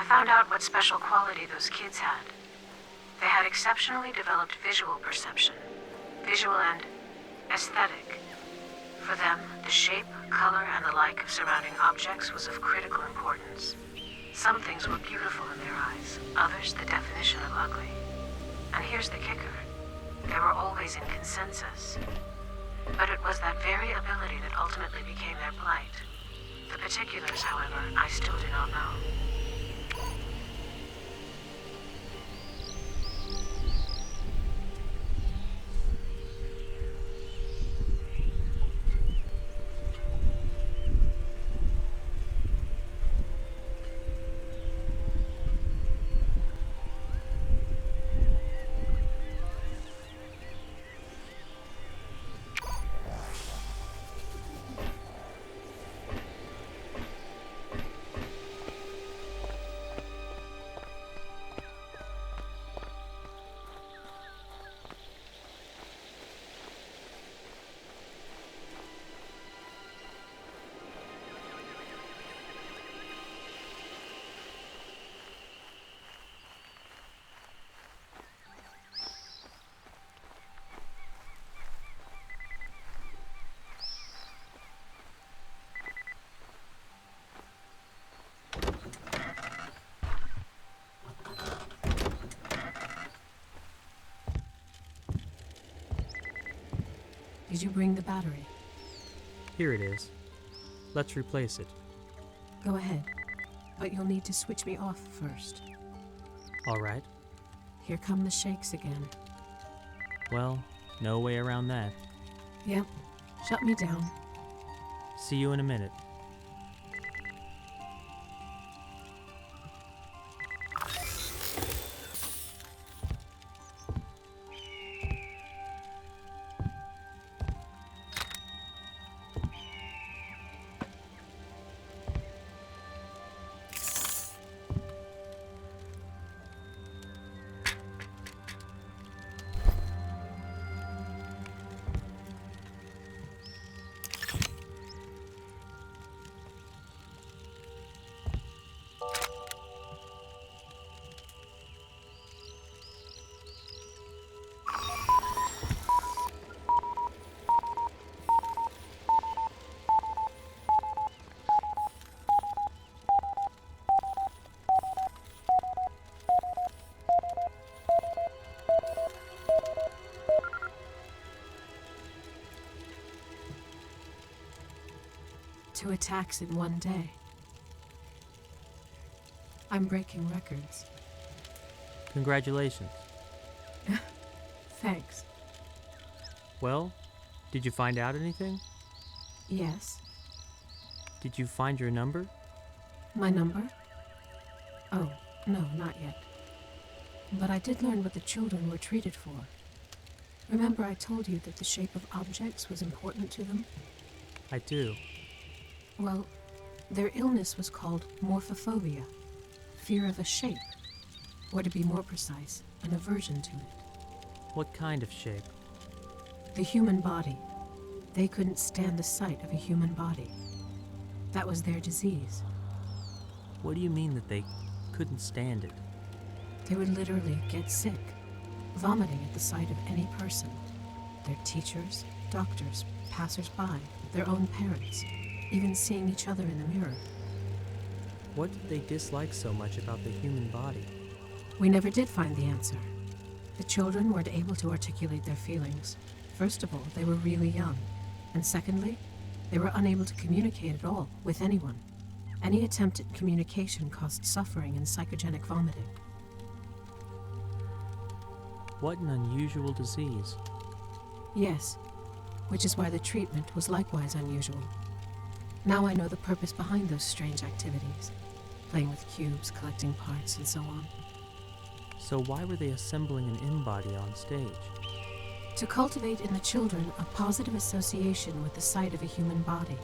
found out what special quality those kids had. They had exceptionally developed visual perception, visual and aesthetic. For them, the shape, color, and the like of surrounding objects was of critical importance. Some things were beautiful in their eyes, others the definition of ugly. And here's the kicker. They were always in consensus. But it was that very ability that ultimately became their plight. The particulars, however, I still do not know. Did you bring the battery? Here it is. Let's replace it. Go ahead, but you'll need to switch me off first. All right. Here come the shakes again. Well, no way around that. Yep, shut me down. See you in a minute. Two attacks in one day. I'm breaking records. Congratulations. Thanks. Well, did you find out anything? Yes. Did you find your number? My number? Oh, no, not yet. But I did learn what the children were treated for. Remember I told you that the shape of objects was important to them? I do. Well, their illness was called morphophobia, fear of a shape, or to be more precise, an aversion to it. What kind of shape? The human body. They couldn't stand the sight of a human body. That was their disease. What do you mean that they couldn't stand it? They would literally get sick, vomiting at the sight of any person. Their teachers, doctors, passers-by, their own parents, even seeing each other in the mirror. What did they dislike so much about the human body? We never did find the answer. The children weren't able to articulate their feelings. First of all, they were really young. And secondly, they were unable to communicate at all with anyone. Any attempt at communication caused suffering and psychogenic vomiting. What an unusual disease. Yes, which is why the treatment was likewise unusual. Now I know the purpose behind those strange activities. Playing with cubes, collecting parts, and so on. So why were they assembling an in-body on stage? To cultivate in the children a positive association with the sight of a human body.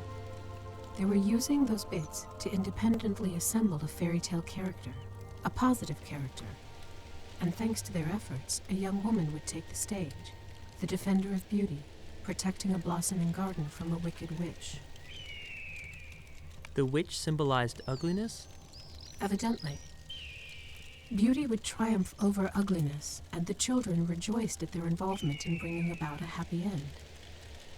They were using those bits to independently assemble a fairy tale character, a positive character. And thanks to their efforts, a young woman would take the stage, the defender of beauty, protecting a blossoming garden from a wicked witch. The witch symbolized ugliness? Evidently. Beauty would triumph over ugliness, and the children rejoiced at their involvement in bringing about a happy end.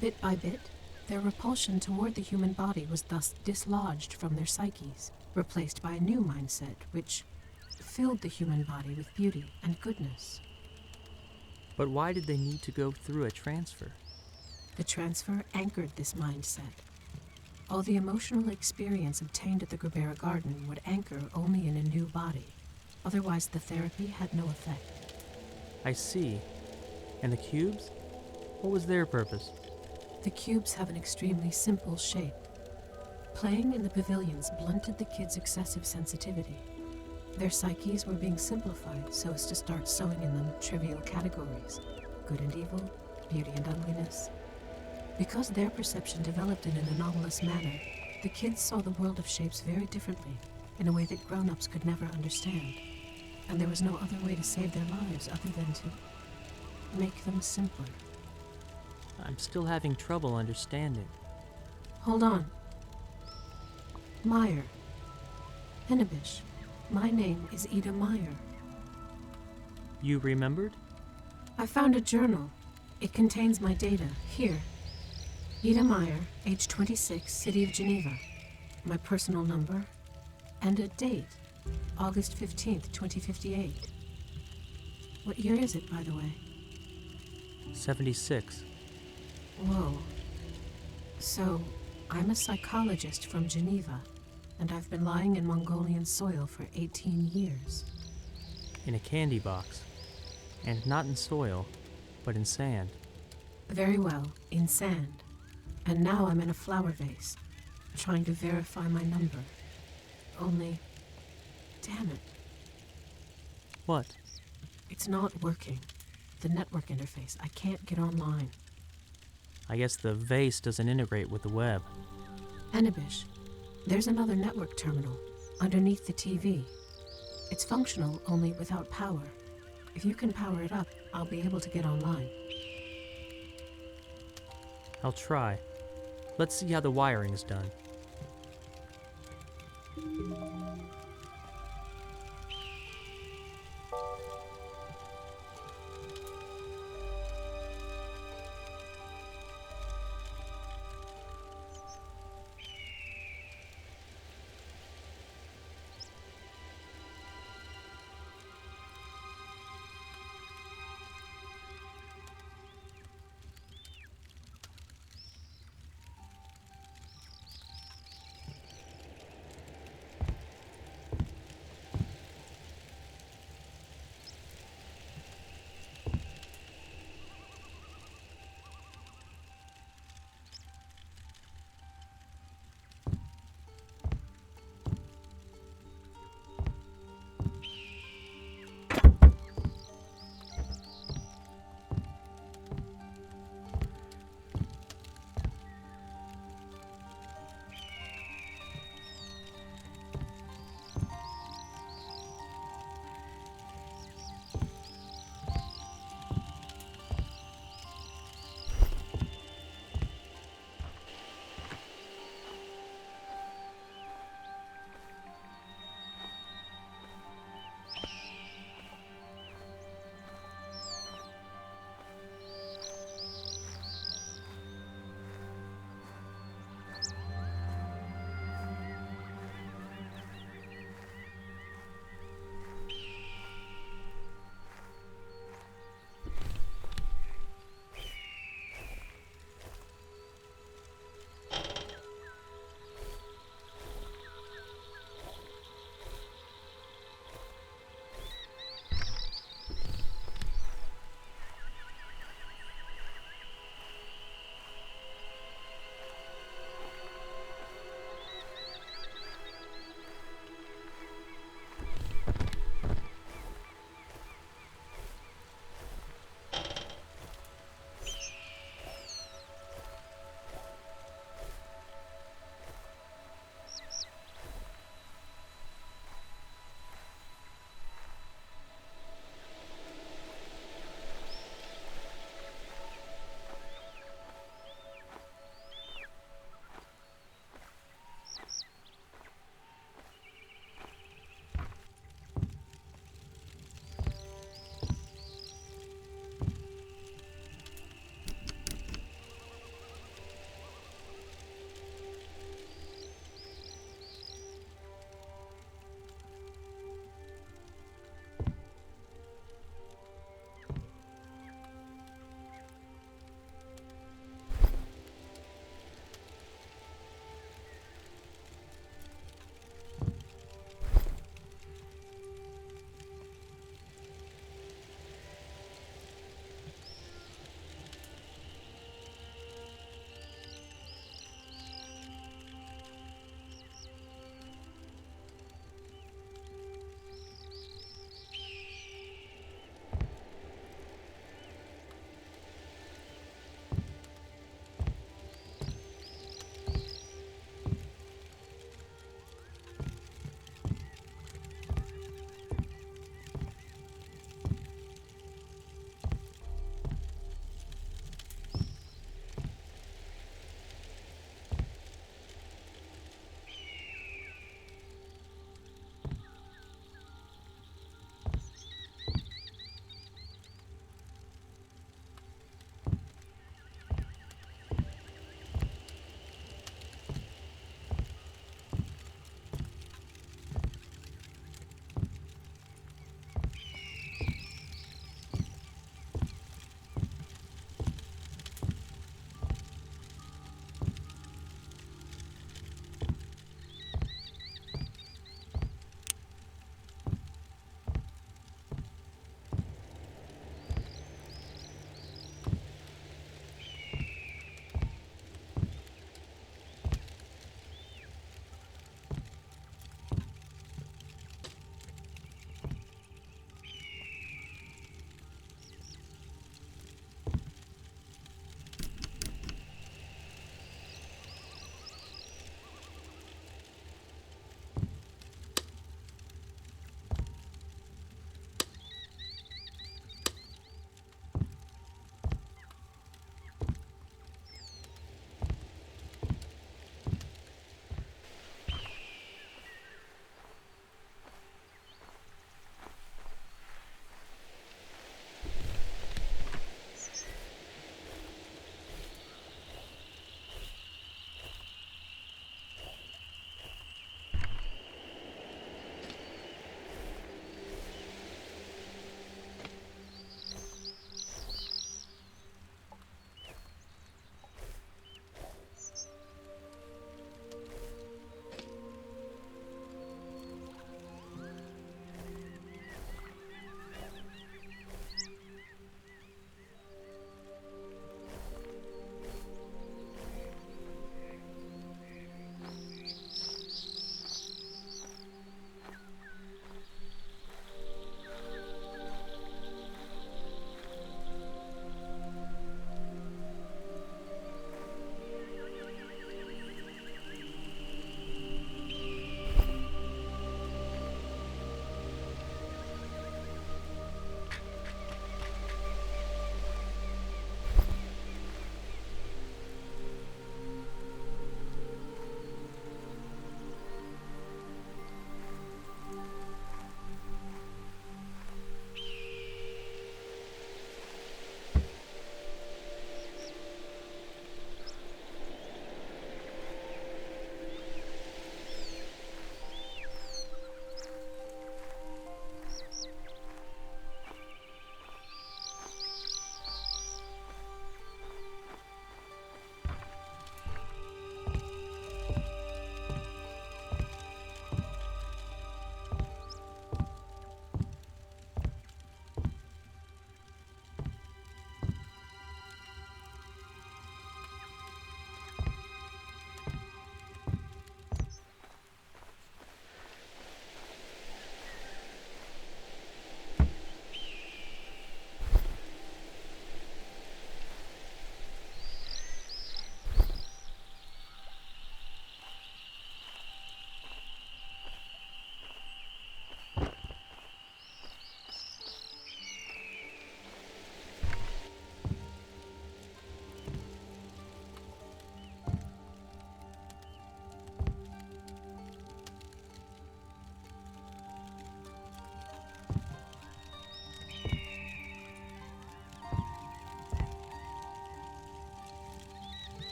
Bit by bit, their repulsion toward the human body was thus dislodged from their psyches, replaced by a new mindset which filled the human body with beauty and goodness. But why did they need to go through a transfer? The transfer anchored this mindset. All the emotional experience obtained at the Gerbera Garden would anchor only in a new body. Otherwise, the therapy had no effect. I see. And the cubes? What was their purpose? The cubes have an extremely simple shape. Playing in the pavilions blunted the kids' excessive sensitivity. Their psyches were being simplified so as to start sewing in them trivial categories: good and evil, beauty and ugliness. Because their perception developed in an anomalous manner, the kids saw the world of shapes very differently, in a way that grown-ups could never understand. And there was no other way to save their lives other than to make them simpler. I'm still having trouble understanding. Hold on. Meyer. Hennebisch. My name is Ida Meyer. You remembered? I found a journal. It contains my data. Here. Ida Meyer, age 26, City of Geneva. My personal number. And a date. August 15th, 2058. What year is it, by the way? 76. Whoa. So, I'm a psychologist from Geneva, and I've been lying in Mongolian soil for 18 years. In a candy box. And not in soil, but in sand. Very well, in sand. And now I'm in a flower vase, trying to verify my number. Only, damn it, What? it's not working. The network interface, I can't get online. I guess the vase doesn't integrate with the web. Hennebisch, there's another network terminal underneath the TV. It's functional, only without power. If you can power it up, I'll be able to get online. I'll try. Let's see how the wiring is done.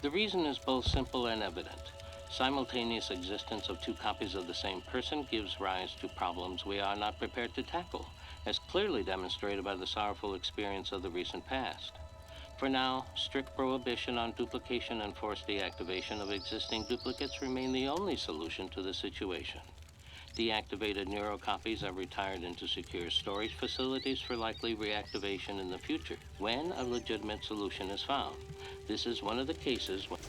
The reason is both simple and evident. Simultaneous existence of two copies of the same person gives rise to problems we are not prepared to tackle, as clearly demonstrated by the sorrowful experience of the recent past. For now, strict prohibition on duplication and forced deactivation of existing duplicates remain the only solution to the situation. Deactivated neurocopies are retired into secure storage facilities for likely reactivation in the future, when a legitimate solution is found. This is one of the cases when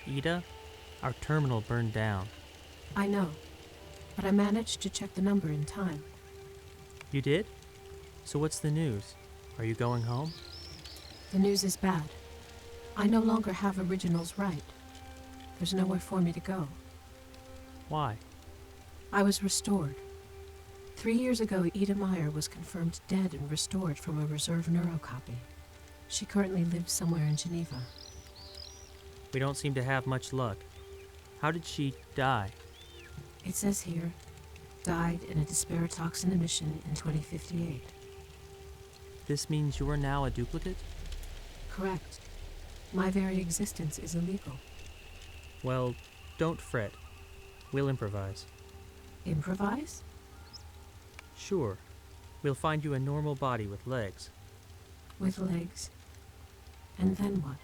Ida, our terminal burned down. I know, but I managed to check the number in time. You did? So what's the news? Are you going home? The news is bad. I no longer have originals right. There's nowhere for me to go. Why? I was restored. 3 years ago, Ida Meyer was confirmed dead and restored from a reserve neurocopy. She currently lives somewhere in Geneva. We don't seem to have much luck. How did she die? It says here, died in a disparatoxin emission in 2058. This means you are now a duplicate? Correct. My very existence is illegal. Well, don't fret. We'll improvise. Improvise? Sure. We'll find you a normal body with legs. With legs. And then what?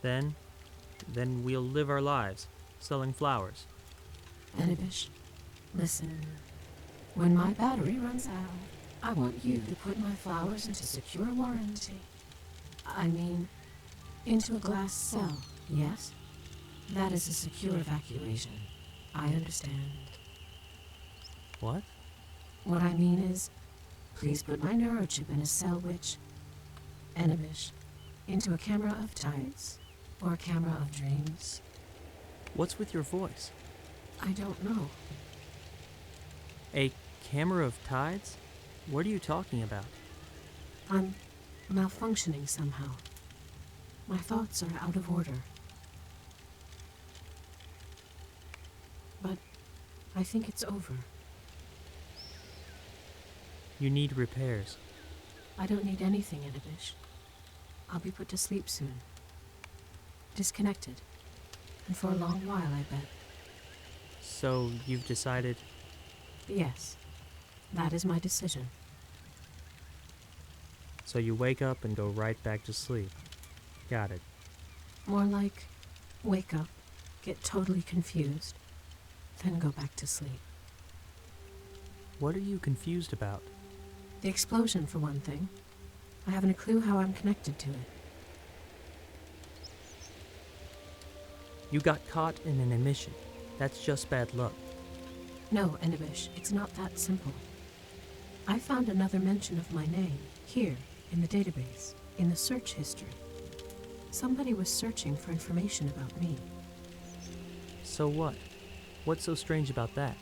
Then we'll live our lives, selling flowers. Enibish, listen. When my battery runs out, I want you to put my flowers into secure warranty. I mean, into a glass cell, yes? That is a secure evacuation. I understand. What? What I mean is, please put my neurochip in a cell which, Enibish, into a camera of tides, or a camera of dreams. What's with your voice? I don't know. A camera of tides? What are you talking about? I'm malfunctioning somehow. My thoughts are out of order. But I think it's over. You need repairs. I don't need anything, Enibish. I'll be put to sleep soon. Disconnected. And for a long while, I bet. So you've decided... Yes. That is my decision. So you wake up and go right back to sleep. Got it. More like, wake up, get totally confused, then go back to sleep. What are you confused about? The explosion, for one thing. I haven't a clue how I'm connected to it. You got caught in an emission. That's just bad luck. No, Enibish, it's not that simple. I found another mention of my name, here, in the database, in the search history. Somebody was searching for information about me. So what? What's so strange about that?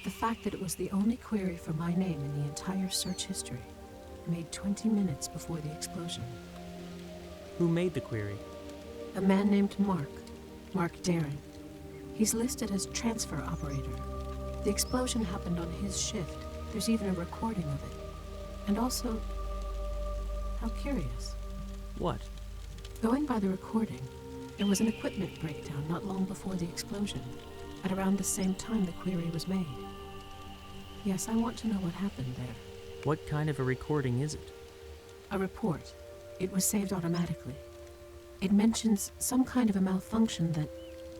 The fact that it was the only query for my name in the entire search history, made 20 minutes before the explosion. Who made the query? A man named Mark Daring. He's listed as transfer operator. The explosion happened on his shift. There's even a recording of it. And also, how curious. What? Going by the recording, there was an equipment breakdown not long before the explosion, at around the same time the query was made. Yes, I want to know what happened there. What kind of a recording is it? A report. It was saved automatically. It mentions some kind of a malfunction that,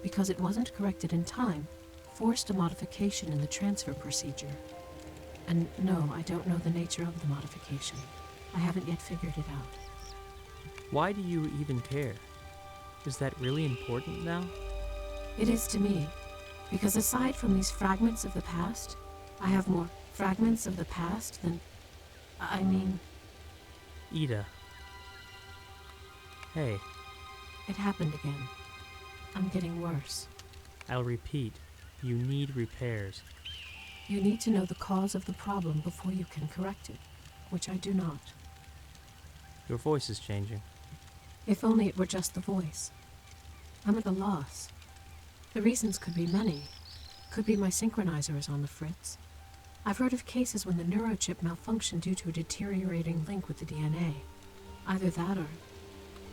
because it wasn't corrected in time, forced a modification in the transfer procedure. And no, I don't know the nature of the modification. I haven't yet figured it out. Why do you even care? Is that really important now? It is to me, because aside from these fragments of the past, I have more fragments of the past than... I mean... Ida. Hey, It happened again. I'm getting worse. I'll repeat. You need repairs. You need to know the cause of the problem before you can correct it, which I do not. Your voice is changing. If only it were just the voice. I'm at a loss. The reasons could be many. Could be my synchronizer is on the fritz. I've heard of cases when the neurochip malfunctioned due to a deteriorating link with the DNA. Either that or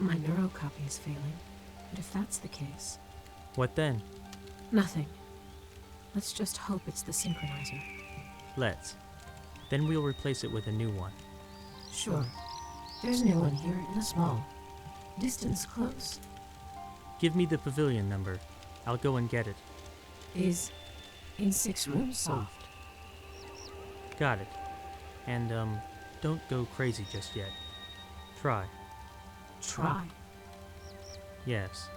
my neurocopy is failing. But if that's the case... What then? Nothing. Let's just hope it's the synchronizer. Let's. Then we'll replace it with a new one. Sure. There's a new one here in a small. Distance close. Give me the pavilion number. I'll go and get it. Is in 6 rooms soft. Got it. And, don't go crazy just yet. Try. Try. Yes.